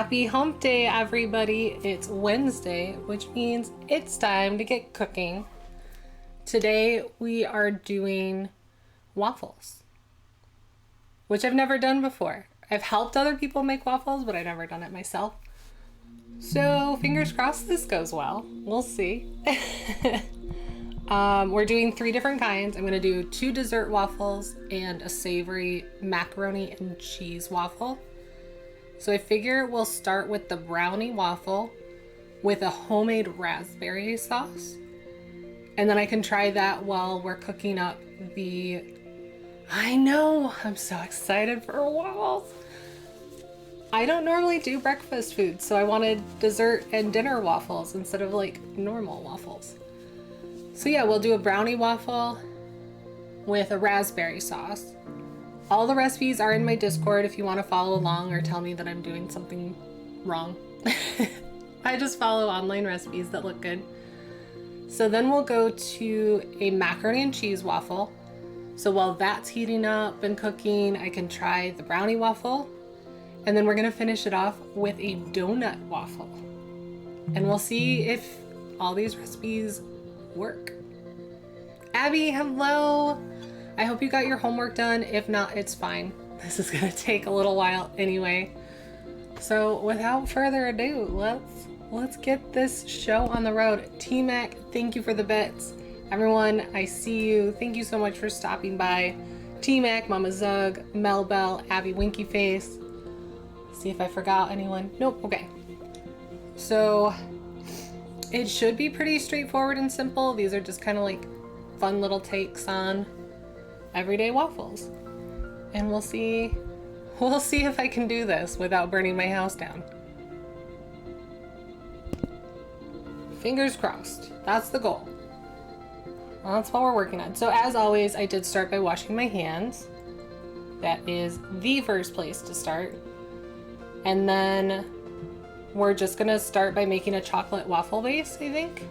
Happy hump day, everybody. It's Wednesday, which means it's time to get cooking. Today we are doing waffles, which I've never done before. I've helped other people make waffles, but I've never done it myself. So fingers crossed this goes well. We'll see. We're doing 3 different kinds. I'm gonna do 2 dessert waffles and a savory macaroni and cheese waffle. So I figure we'll start with the brownie waffle with a homemade raspberry sauce. And then I can try that while we're cooking up the... I know, I'm so excited for waffles. I don't normally do breakfast food, so I wanted dessert and dinner waffles instead of like normal waffles. So yeah, we'll do a brownie waffle with a raspberry sauce. All the recipes are in my Discord if you want to follow along or tell me that I'm doing something wrong. I just follow online recipes that look good. So then we'll go to a macaroni and cheese waffle. So while that's heating up and cooking, I can try the brownie waffle. And then we're gonna finish it off with a donut waffle. And we'll see if all these recipes work. Abby, hello! I hope you got your homework done. If not, it's fine. This is gonna take a little while anyway. So without further ado, let's get this show on the road. T-Mac, thank you for the bits. Everyone, I see you. Thank you so much for stopping by. T-Mac, Mama Zug, Mel Bell, Abby Winky Face. See if I forgot anyone. Nope, okay. So it should be pretty straightforward and simple. These are just kind of like fun little takes on everyday waffles. And we'll see if I can do this without burning my house down. Fingers crossed. That's the goal. Well, that's what we're working on. So as always, I did start by washing my hands. That is the first place to start. And then we're just gonna start by making a chocolate waffle base, I think.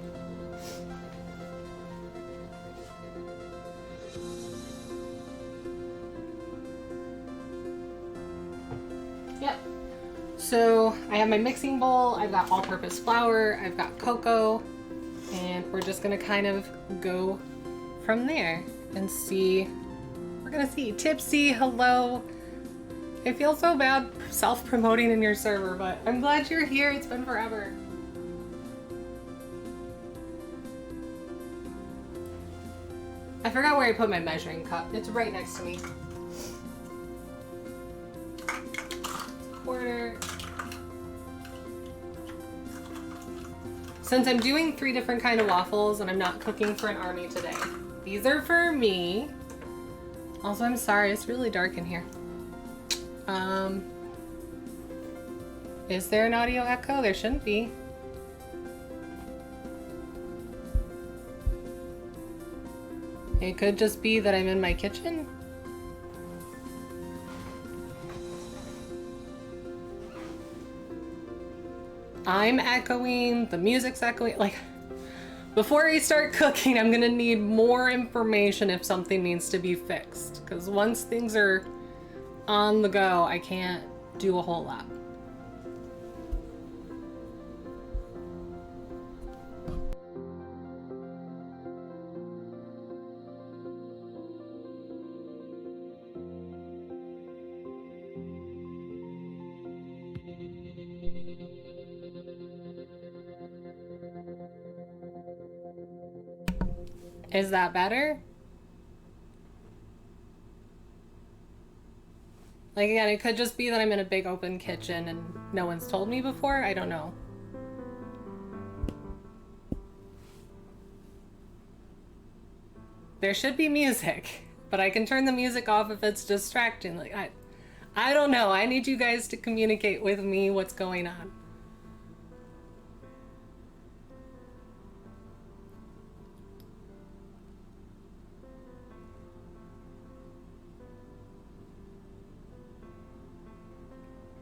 Yep. So I have my mixing bowl, I've got all-purpose flour, I've got cocoa, and we're just gonna kind of go from there and see. We're gonna see. Tipsy, hello. I feel so bad self-promoting in your server, but I'm glad you're here. It's been forever. I forgot where I put my measuring cup. It's right next to me. Quarter. Since I'm doing 3 different kind of waffles and I'm not cooking for an army today, these are for me. Also, I'm sorry, it's really dark in here. Is there an audio echo? There shouldn't be. It could just be that I'm in my kitchen. I'm echoing, the music's echoing. Like, before I start cooking, I'm gonna need more information if something needs to be fixed. Because once things are on the go, I can't do a whole lot. Is that better? Like, again, it could just be that I'm in a big open kitchen and no one's told me before. I don't know. There should be music, but I can turn the music off if it's distracting. Like, I don't know. I need you guys to communicate with me what's going on.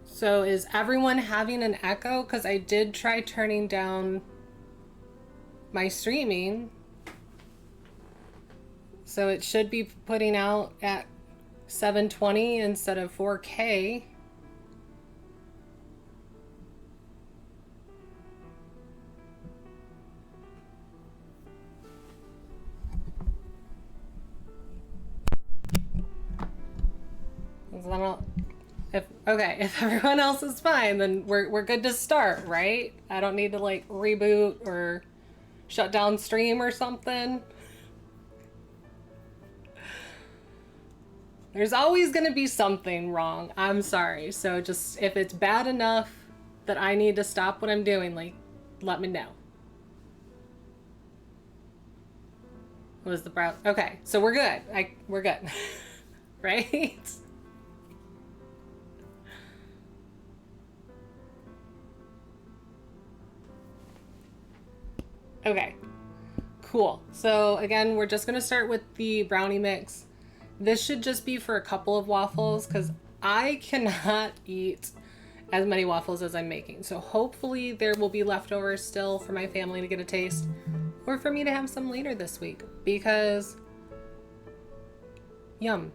So is everyone having an echo? Because I did try turning down my streaming. So it should be putting out at 720 instead of 4K. Okay, if everyone else is fine, then we're good to start, right? I don't need to like reboot or shut down stream or something. There's always gonna be something wrong. I'm sorry. So just if it's bad enough that I need to stop what I'm doing, like, let me know. What was the brow? Okay, so we're good. We're good. Right? Okay, cool. So again, we're just gonna start with the brownie mix. This should just be for a couple of waffles because I cannot eat as many waffles as I'm making. So hopefully there will be leftovers still for my family to get a taste or for me to have some later this week because yum.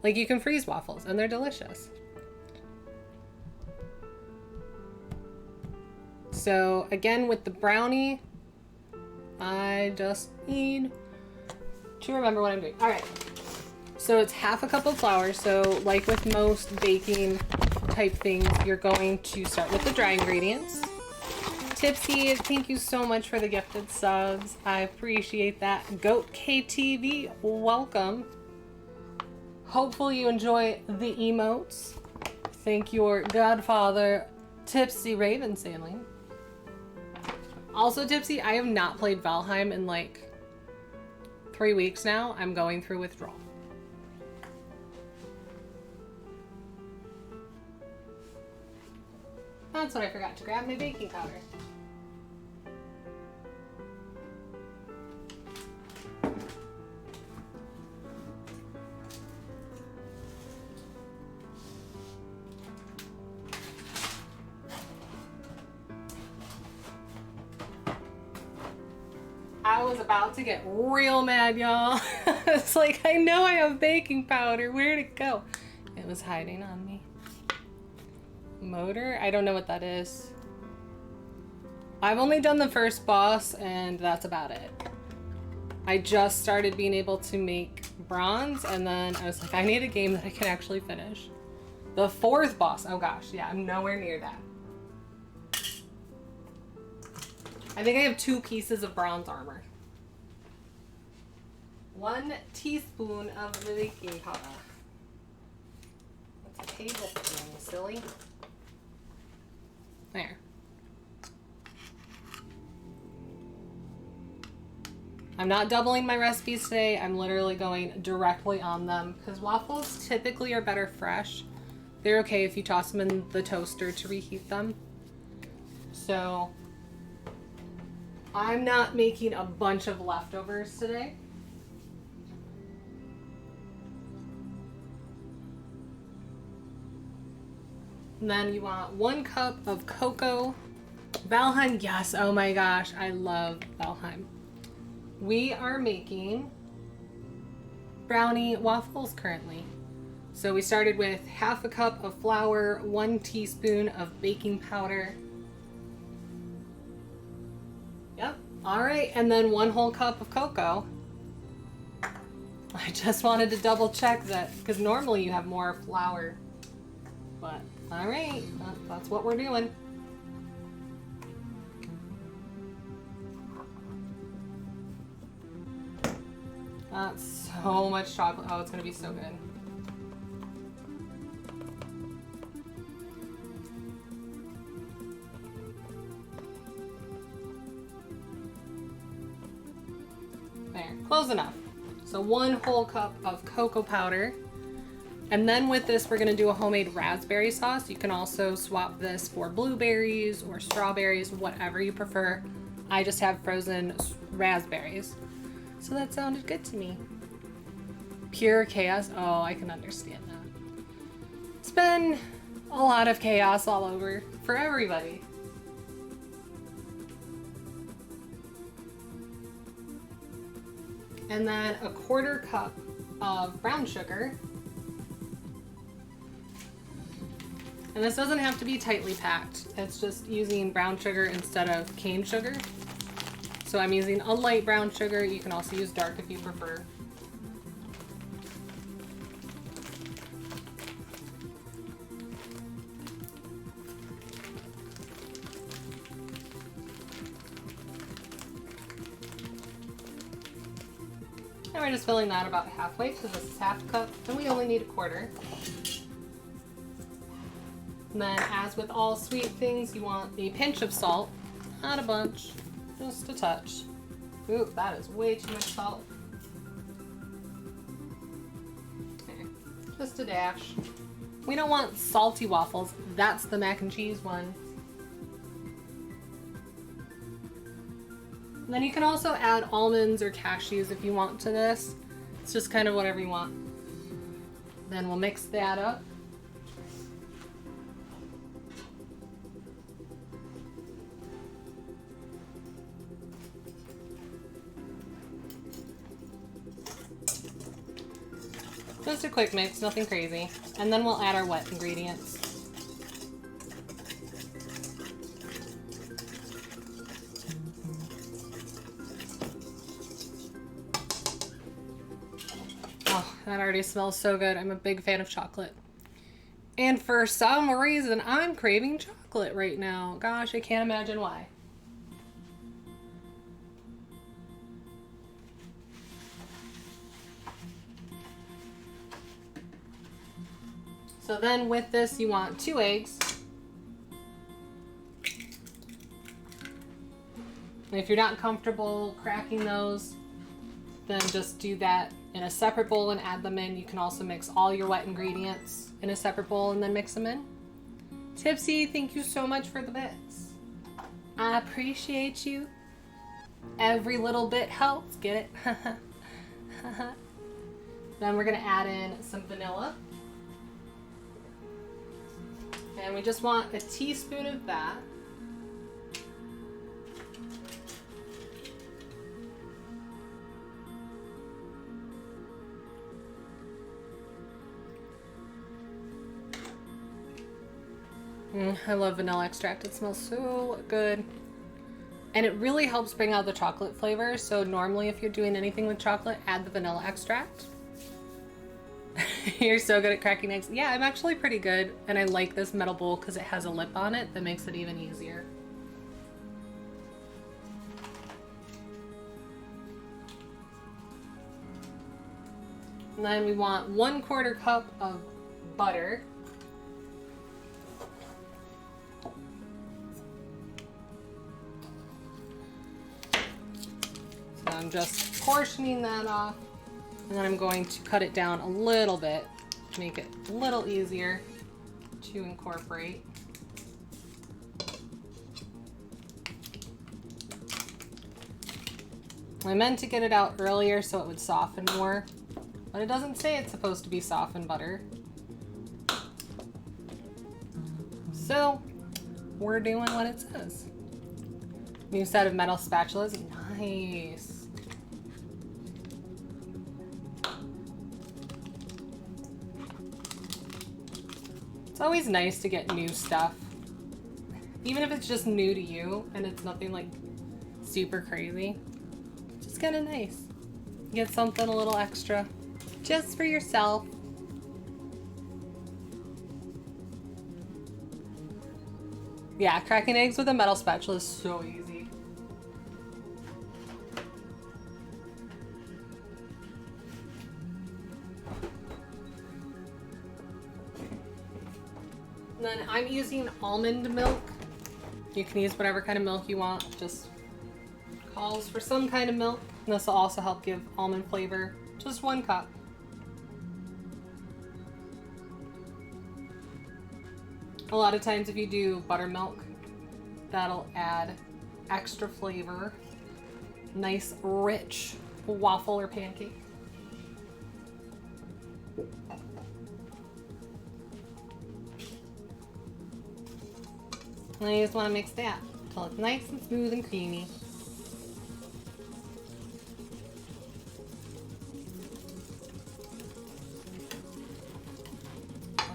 Like you can freeze waffles and they're delicious. So again, with the brownie, I just need to remember what I'm doing. All right. So it's half a cup of flour. So like with most baking type things, you're going to start with the dry ingredients. Tipsy, thank you so much for the gifted subs. I appreciate that. Goat KTV, welcome. Hopefully you enjoy the emotes. Thank your godfather, Tipsy Raven Sailing. Also, Tipsy, I have not played Valheim in like 3 weeks now. I'm going through withdrawal. That's what I forgot to grab, my baking powder. I was about to get real mad, y'all. It's like, I know I have baking powder. Where'd it go? It was hiding on me. Motor? I don't know what that is. I've only done the first boss and that's about it. I just started being able to make bronze and then I was like, I need a game that I can actually finish. The fourth boss. Oh gosh, yeah, I'm nowhere near that. I think I have 2 pieces of bronze armor. 1 teaspoon of the baking powder. That's a tablespoon, you silly. There. I'm not doubling my recipes today. I'm literally going directly on them because waffles typically are better fresh. They're okay if you toss them in the toaster to reheat them. So I'm not making a bunch of leftovers today. And then you want 1 cup of cocoa. Valheim, yes, oh my gosh, I love Valheim. We are making brownie waffles currently. So we started with half a cup of flour, 1 teaspoon of baking powder. Yep, all right, and then 1 whole cup of cocoa. I just wanted to double check that because normally you have more flour, but all right, that's what we're doing. That's so much chocolate. Oh, it's gonna be so good. There, close enough. So 1 whole cup of cocoa powder. And then with this, we're gonna do a homemade raspberry sauce. You can also swap this for blueberries or strawberries, whatever you prefer. I just have frozen raspberries. So that sounded good to me. Pure chaos. Oh, I can understand that. It's been a lot of chaos all over for everybody. And then a 1/4 cup of brown sugar. And this doesn't have to be tightly packed. It's just using brown sugar instead of cane sugar. So I'm using a light brown sugar. You can also use dark if you prefer. And we're just filling that about halfway because this is half a cup and we only need a quarter. And then, as with all sweet things, you want a pinch of salt. Not a bunch, just a touch. Ooh, that is way too much salt. Okay, just a dash. We don't want salty waffles. That's the mac and cheese one. And then you can also add almonds or cashews if you want to this. It's just kind of whatever you want. Then we'll mix that up. Just a quick mix, nothing crazy. And then we'll add our wet ingredients. Oh, that already smells so good. I'm a big fan of chocolate. And for some reason, I'm craving chocolate right now. Gosh, I can't imagine why. So then with this, you want 2 eggs. And if you're not comfortable cracking those, then just do that in a separate bowl and add them in. You can also mix all your wet ingredients in a separate bowl and then mix them in. Tipsy, thank you so much for the bits. I appreciate you. Every little bit helps, get it? Then we're gonna add in some vanilla. And we just want a teaspoon of that. I love vanilla extract. It smells so good. And it really helps bring out the chocolate flavor. So normally if you're doing anything with chocolate, add the vanilla extract. You're so good at cracking eggs. Yeah, I'm actually pretty good. And I like this metal bowl because it has a lip on it that makes it even easier. And then we want 1/4 cup of butter. So I'm just portioning that off. And then I'm going to cut it down a little bit to make it a little easier to incorporate. I meant to get it out earlier so it would soften more, but it doesn't say it's supposed to be softened butter. So we're doing what it says. New set of metal spatulas. Nice. It's always nice to get new stuff. Even if it's just new to you and it's nothing like super crazy. Just kind of nice. Get something a little extra just for yourself. Yeah, cracking eggs with a metal spatula is so easy. And then I'm using almond milk. You can use whatever kind of milk you want, just calls for some kind of milk. And this will also help give almond flavor. Just 1 cup. A lot of times if you do buttermilk, that'll add extra flavor. Nice, rich waffle or pancake. And you just want to mix that until it's nice and smooth and creamy.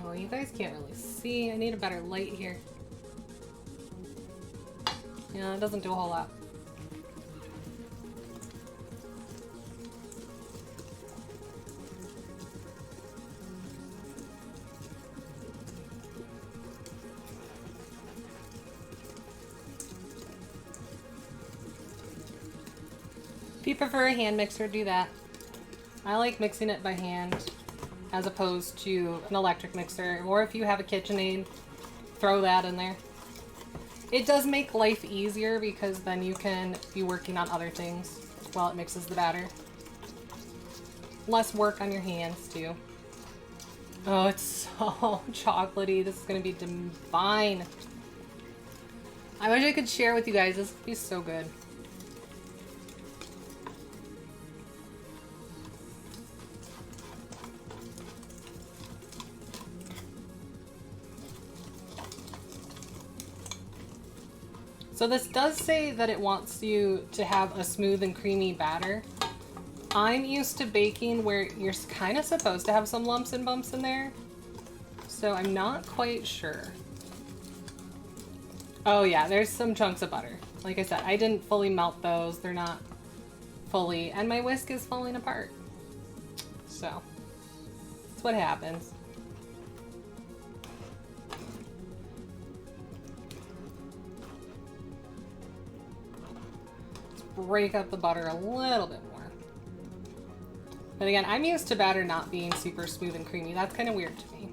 Oh, you guys can't really see. I need a better light here. Yeah, it doesn't do a whole lot. If you prefer a hand mixer, do that. I like mixing it by hand as opposed to an electric mixer, or if you have a KitchenAid, throw that in there. It does make life easier because then you can be working on other things while it mixes the batter. Less work on your hands too. Oh, it's so chocolatey. This is gonna be divine. I wish I could share with you guys. This would be so good. So this does say that it wants you to have a smooth and creamy batter. I'm used to baking where you're kind of supposed to have some lumps and bumps in there. So I'm not quite sure. Oh yeah, there's some chunks of butter. Like I said, I didn't fully melt those. They're not fully, and my whisk is falling apart. So that's what happens. Break up the butter a little bit more. But again, I'm used to batter not being super smooth and creamy. That's kind of weird to me.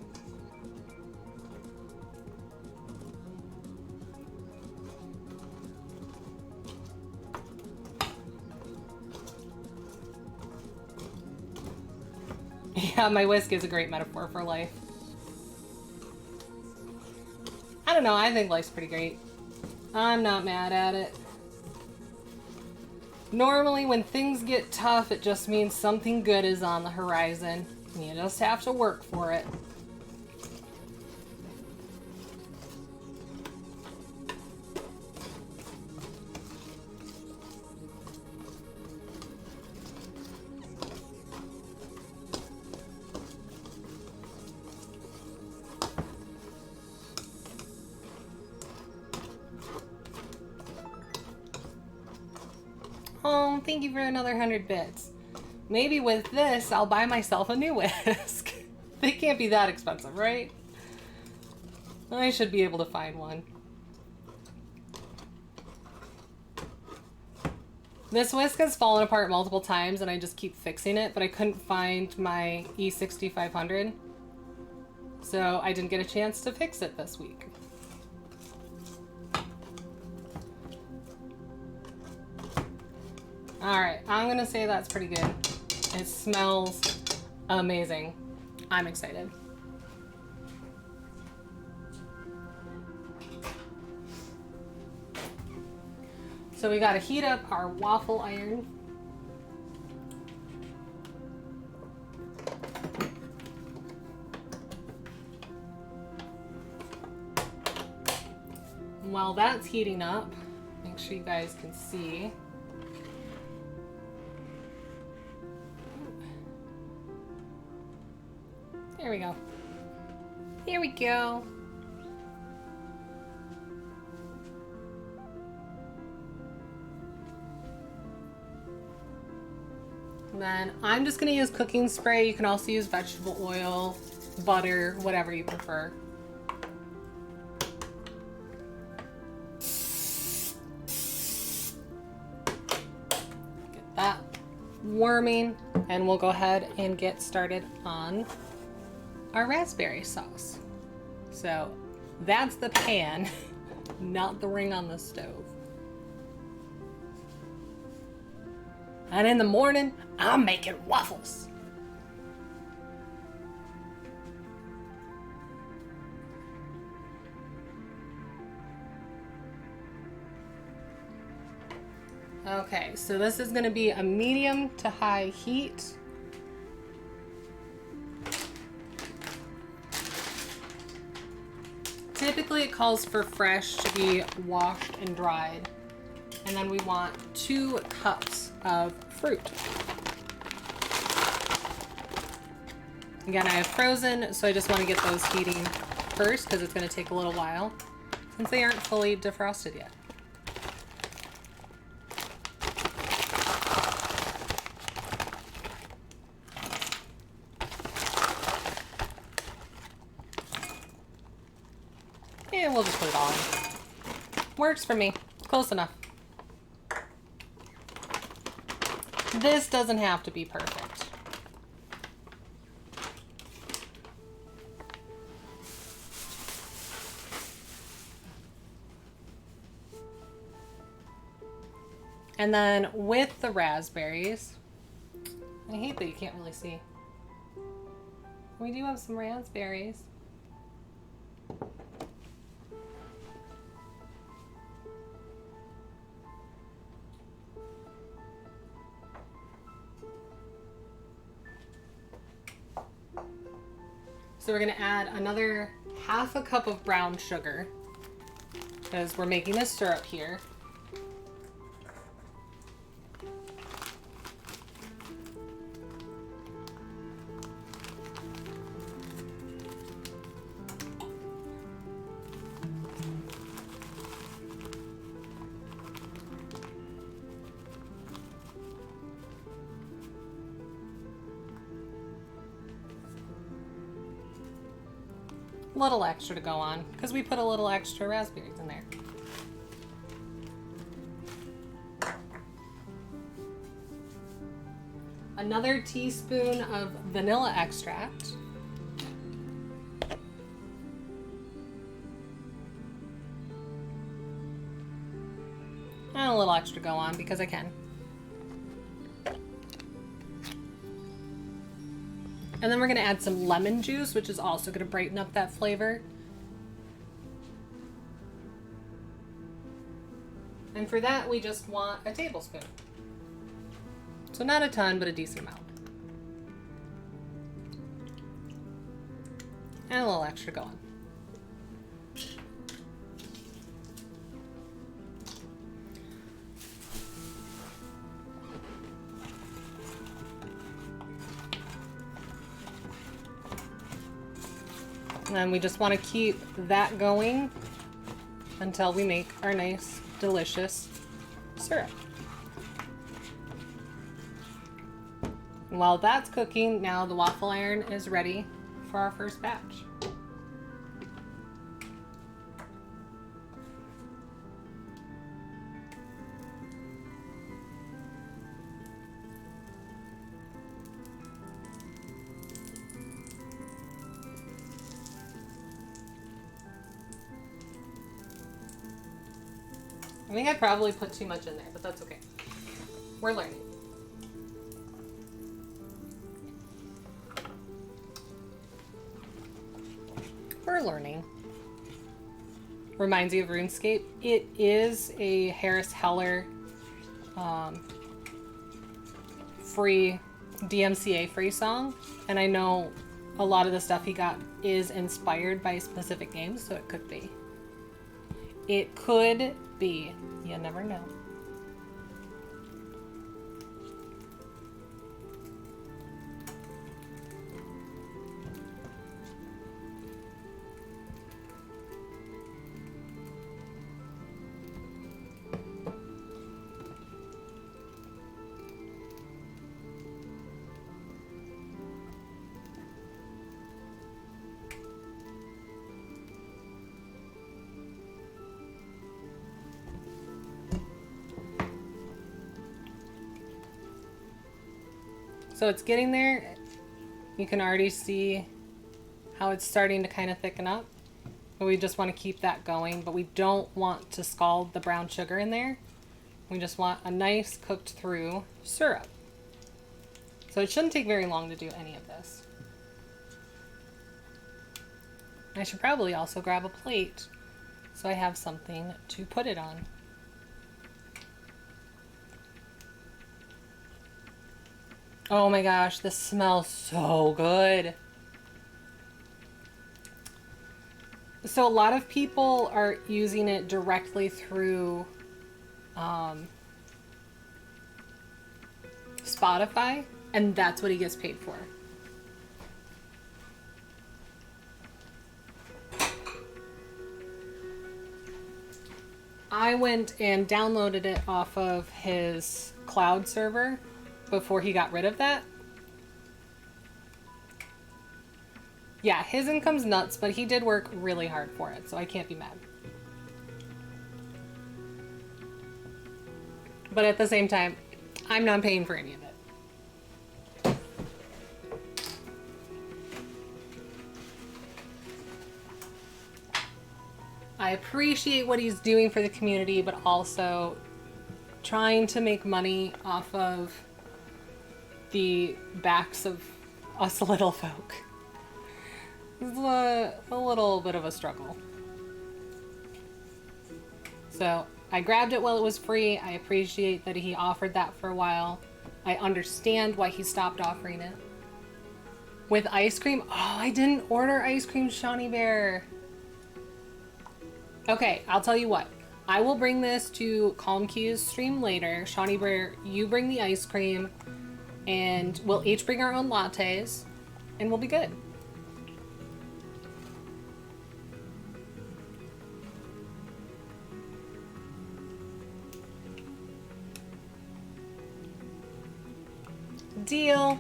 Yeah, my whisk is a great metaphor for life. I don't know, I think life's pretty great. I'm not mad at it. Normally, when things get tough, it just means something good is on the horizon. And you just have to work for it. Oh, thank you for another 100 bits. Maybe with this, I'll buy myself a new whisk. They can't be that expensive, right? I should be able to find one. This whisk has fallen apart multiple times and I just keep fixing it, but I couldn't find my E6500. So I didn't get a chance to fix it this week. Alright, I'm gonna say that's pretty good. It smells amazing. I'm excited. So we gotta heat up our waffle iron. And while that's heating up, make sure you guys can see. There we go. Here we go. And then I'm just gonna use cooking spray. You can also use vegetable oil, butter, whatever you prefer. Get that warming, and we'll go ahead and get started on our raspberry sauce. So that's the pan, not the ring on the stove. And in the morning, I'm making waffles. Okay, so this is gonna be a medium to high heat. Typically it calls for fresh to be washed and dried. And then we want 2 cups of fruit. Again, I have frozen, so I just want to get those heating first because it's going to take a little while since they aren't fully defrosted yet. And we'll just put it all in. Works for me. Close enough. This doesn't have to be perfect. And then with the raspberries, I hate that you can't really see. We do have some raspberries. So we're gonna add another half a cup of brown sugar because we're making this syrup here. Little extra to go on because we put a little extra raspberries in there. Another teaspoon of vanilla extract. And a little extra to go on because I can. And then we're gonna add some lemon juice, which is also gonna brighten up that flavor. And for that, we just want a tablespoon. So not a ton, but a decent amount. And a little extra going. And then we just want to keep that going until we make our nice, delicious syrup. And while that's cooking, now the waffle iron is ready for our first batch. I think I probably put too much in there, but that's okay. We're learning. We're learning. Reminds you of RuneScape. It is a Harris Heller free, DMCA free song. And I know a lot of the stuff he got is inspired by specific games, so it could be. It could be. You never know. So it's getting there. You can already see how it's starting to kind of thicken up. But we just want to keep that going, but we don't want to scald the brown sugar in there. We just want a nice cooked through syrup. So it shouldn't take very long to do any of this. I should probably also grab a plate so I have something to put it on. Oh my gosh, this smells so good. So a lot of people are using it directly through Spotify, and that's what he gets paid for. I went and downloaded it off of his cloud server before he got rid of that. Yeah, his income's nuts, but he did work really hard for it, so I can't be mad. But at the same time, I'm not paying for any of it. I appreciate what he's doing for the community, but also trying to make money off of the backs of us little folk. It's a little bit of a struggle. So I grabbed it while it was free. I appreciate that he offered that for a while. I understand why he stopped offering it. With ice cream? Oh, I didn't order ice cream, Shawnee Bear. Okay, I'll tell you what. I will bring this to Calm Q's stream later. Shawnee Bear, you bring the ice cream, and we'll each bring our own lattes, and we'll be good. Deal.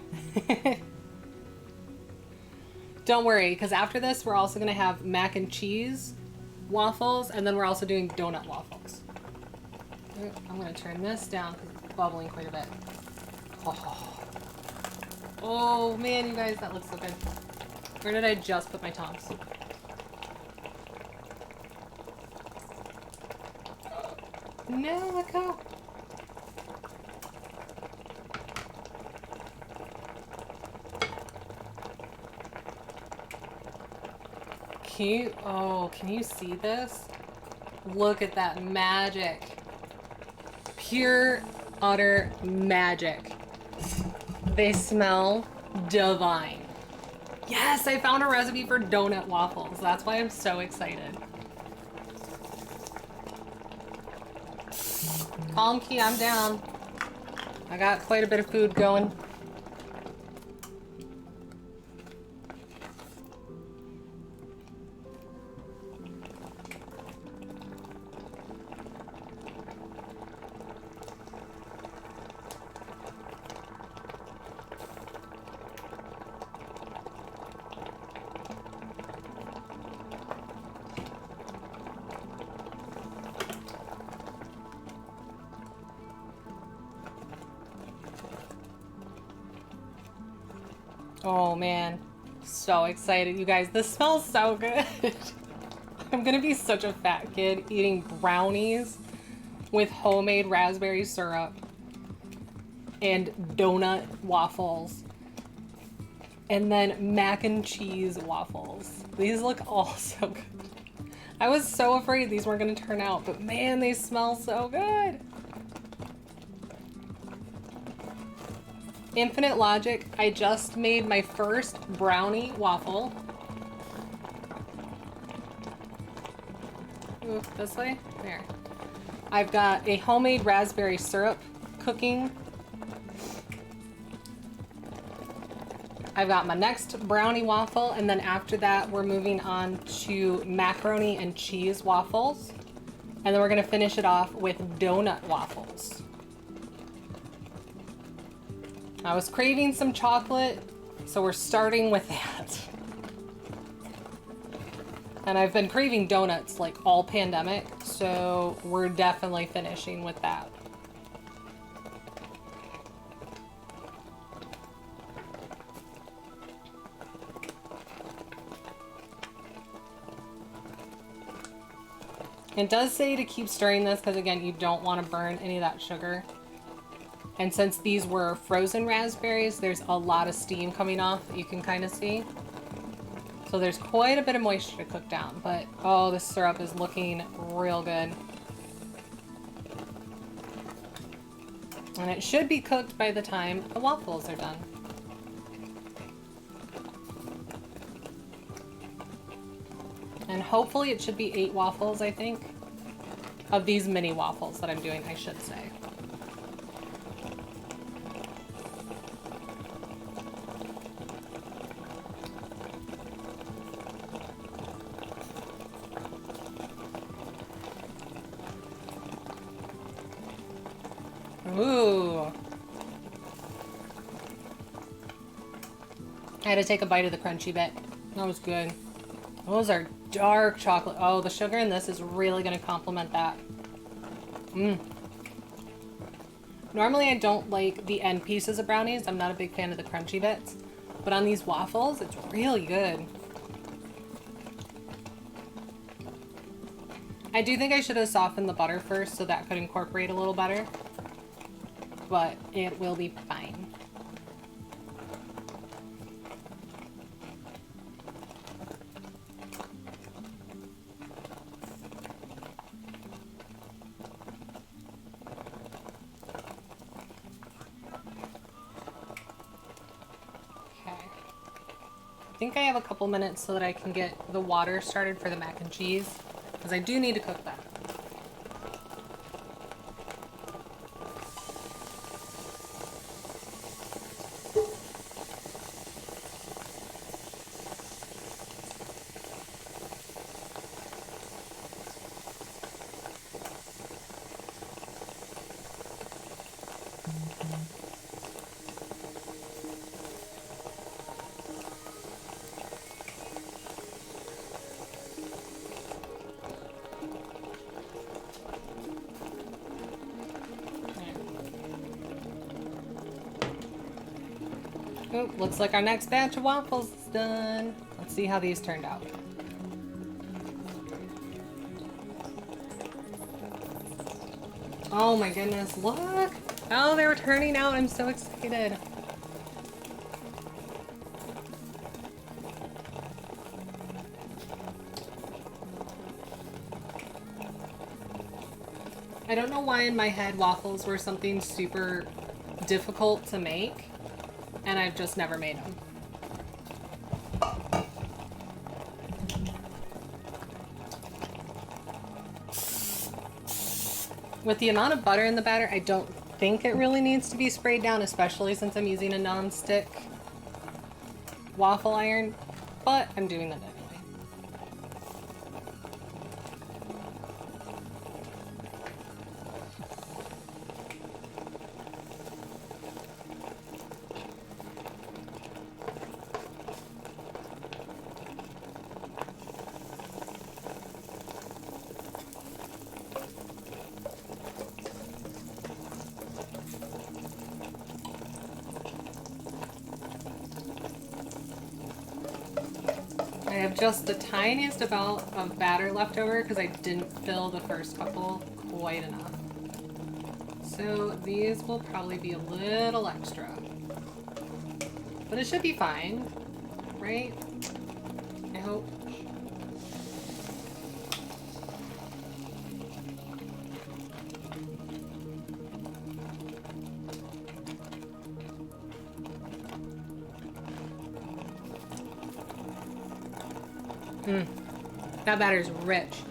Don't worry, because after this, we're also going to have mac and cheese waffles, and then we're also doing donut waffles. I'm going to turn this down because it's bubbling quite a bit. Oh man, you guys, that looks so good. Where did I just put my tongs? No, let go. Can you see this? Look at that magic. Pure, utter magic. They smell divine. Yes, I found a recipe for donut waffles. That's why I'm so excited. Calm Key, I'm down. I got quite a bit of food going. Oh man, so excited. You guys, this smells so good. I'm gonna be such a fat kid eating brownies with homemade raspberry syrup and donut waffles and then mac and cheese waffles. These look all so good. I was so afraid these weren't gonna turn out, but man, they smell so good. Infinite logic, I just made my first brownie waffle. Ooh, this way? There. I've got a homemade raspberry syrup cooking. I've got my next brownie waffle, and then after that, we're moving on to macaroni and cheese waffles. And then we're gonna finish it off with donut waffles. I was craving some chocolate, so we're starting with that. And I've been craving donuts like all pandemic, so we're definitely finishing with that. It does say to keep stirring this because, again, you don't want to burn any of that sugar. And since these were frozen raspberries, there's a lot of steam coming off that you can kind of see. So there's quite a bit of moisture to cook down, but oh, this syrup is looking real good. And it should be cooked by the time the waffles are done. And hopefully it should be 8 waffles, I think. Of these mini waffles that I'm doing, I should say. Ooh. I had to take a bite of the crunchy bit. That was good. Those are dark chocolate. Oh, the sugar in this is really going to complement that. Normally I don't like the end pieces of brownies. I'm not a big fan of the crunchy bits. But on these waffles, it's really good. I do think I should have softened the butter first so that could incorporate a little better. but it will be fine. I think I have a couple minutes so that I can get the water started for the mac and cheese, because I do need to cook that. Oh, looks like our next batch of waffles is done. Let's see how these turned out. Oh my goodness, look! Oh, they were turning out. I'm so excited. I don't know why in my head waffles were something super difficult to make, and I've just never made them. With the amount of butter in the batter, I don't think it really needs to be sprayed down, especially since I'm using a non-stick waffle iron, but I'm doing that anyway. I have just the tiniest amount of batter left over because I didn't fill the first couple quite enough. So these will probably be a little extra. But it should be fine, right? I hope. That batter's rich.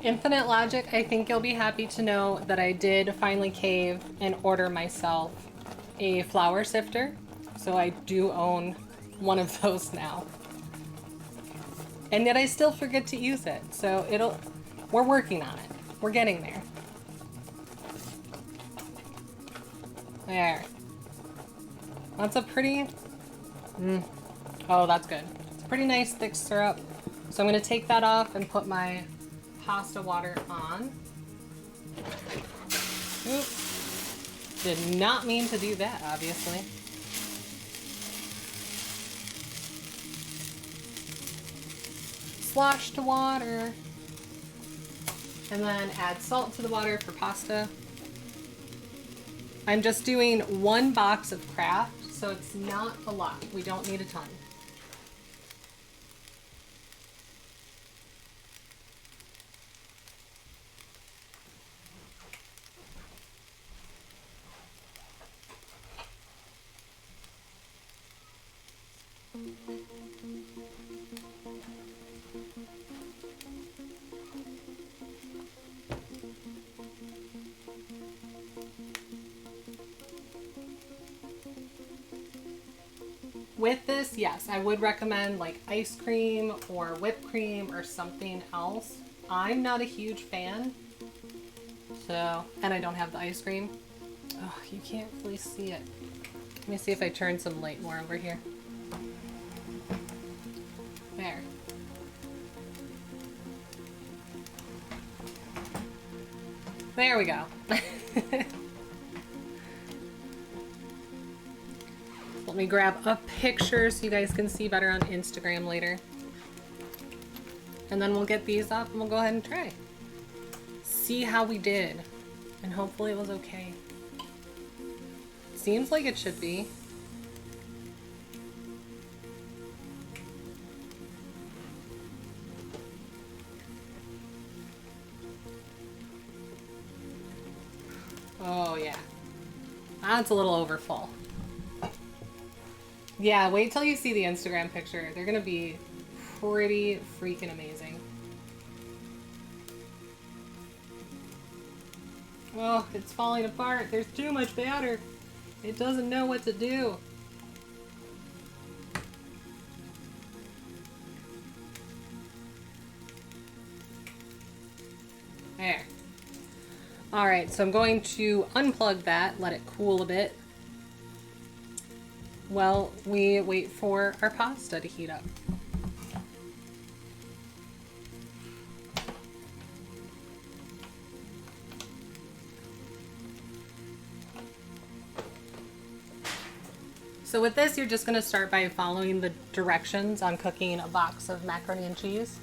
Infinite Logic, I think you'll be happy to know that I did finally cave and order myself a flour sifter. So I do own one of those now. And yet I still forget to use it. So we're working on it. We're getting there. There. That's a pretty, oh, that's good. It's a pretty nice thick syrup. So I'm gonna take that off and put my pasta water on. Oops. Did not mean to do that, obviously. Slosh to water. And then add salt to the water for pasta. I'm just doing 1 box of Kraft, so it's not a lot. We don't need a ton. with this, yes, I would recommend like ice cream or whipped cream or something else. I'm not a huge fan. So, and I don't have the ice cream. Oh, you can't really see it. Let me see if I turn some light more over here. There. There we go. Let me grab a picture so you guys can see better on Instagram later. And then we'll get these up and we'll go ahead and try. See how we did. And hopefully it was okay. Seems like it should be. Oh yeah. That's a little over full. Yeah, wait till you see the Instagram picture. They're gonna be pretty freaking amazing. Oh, it's falling apart. There's too much batter. It doesn't know what to do. There. Alright, so I'm going to unplug that, let it cool a bit. While we wait for our pasta to heat up. So with this, you're just going to start by following the directions on cooking a box of macaroni and cheese.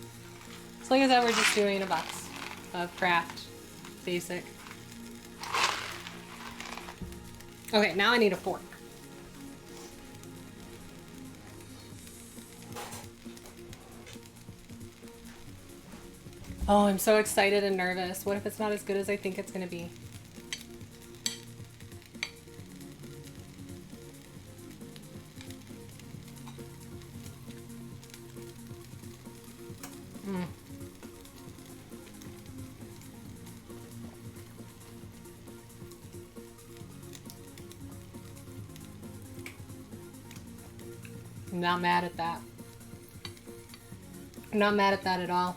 So like I said, we're just doing a box of Kraft Basic. Okay, now I need a fork. Oh, I'm so excited and nervous. What if it's not as good as I think it's going to be? I'm not mad at that. I'm not mad at that at all.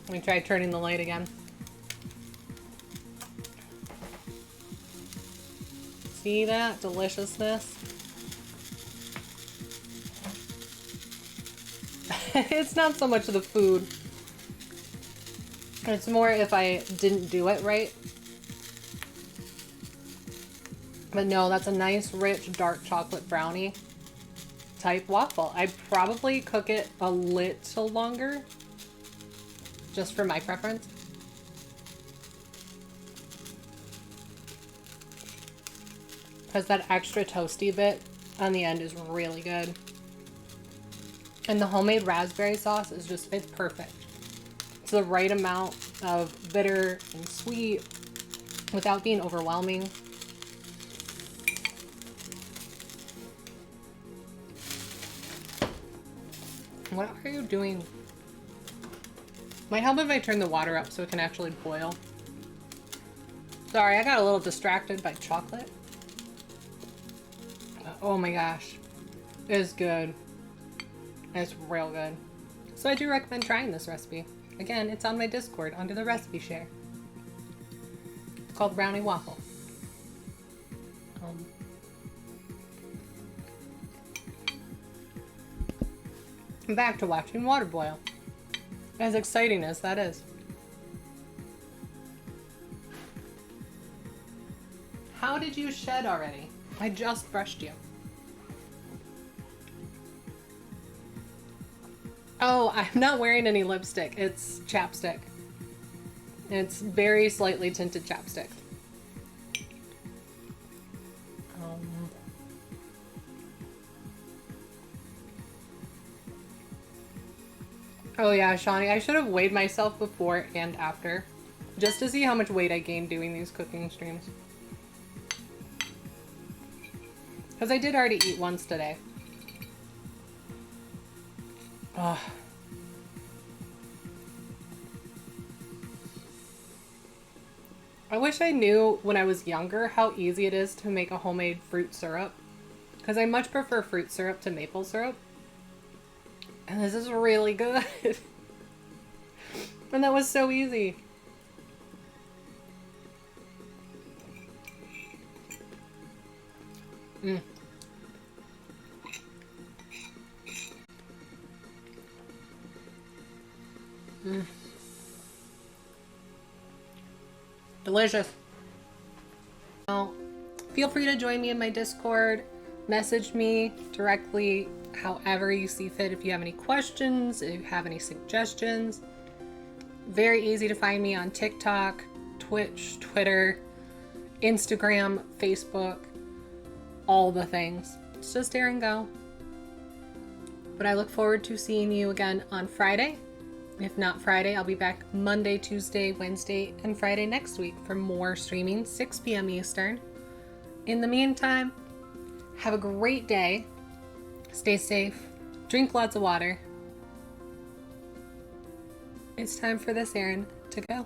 Let me try turning the light again. See that deliciousness? It's not so much the food. It's more if I didn't do it right. But no, that's a nice, rich, dark chocolate brownie type waffle. I'd probably cook it a little longer, just for my preference. Because that extra toasty bit on the end is really good. And the homemade raspberry sauce is just, it's perfect. It's the right amount of bitter and sweet without being overwhelming. What are you doing? Might help if I turn the water up so it can actually boil. Sorry, I got a little distracted by chocolate. Oh my gosh. It is good. It's real good. So I do recommend trying this recipe. Again, it's on my Discord under the recipe share. It's called Brownie Waffle. Back to watching water boil. As exciting as that is. How did you shed already? I just brushed you. Oh, I'm not wearing any lipstick. It's chapstick. It's very slightly tinted chapstick. Oh yeah, Shawnee, I should have weighed myself before and after, just to see how much weight I gained doing these cooking streams. Because I did already eat once today. Oh. I wish I knew when I was younger how easy it is to make a homemade fruit syrup. Because I much prefer fruit syrup to maple syrup. And this is really good. And that was so easy. Mm. Mm. Delicious. Now, feel free to join me in my Discord. Message me directly however you see fit if you have any questions, if you have any suggestions. Very easy to find me on TikTok, Twitch, Twitter, Instagram, Facebook, all the things. It's just dare and go. But I look forward to seeing you again on Friday. If not Friday, I'll be back Monday, Tuesday, Wednesday, and Friday next week for more streaming, 6 p.m. Eastern. In the meantime, have a great day. Stay safe. Drink lots of water. It's time for this errand to go.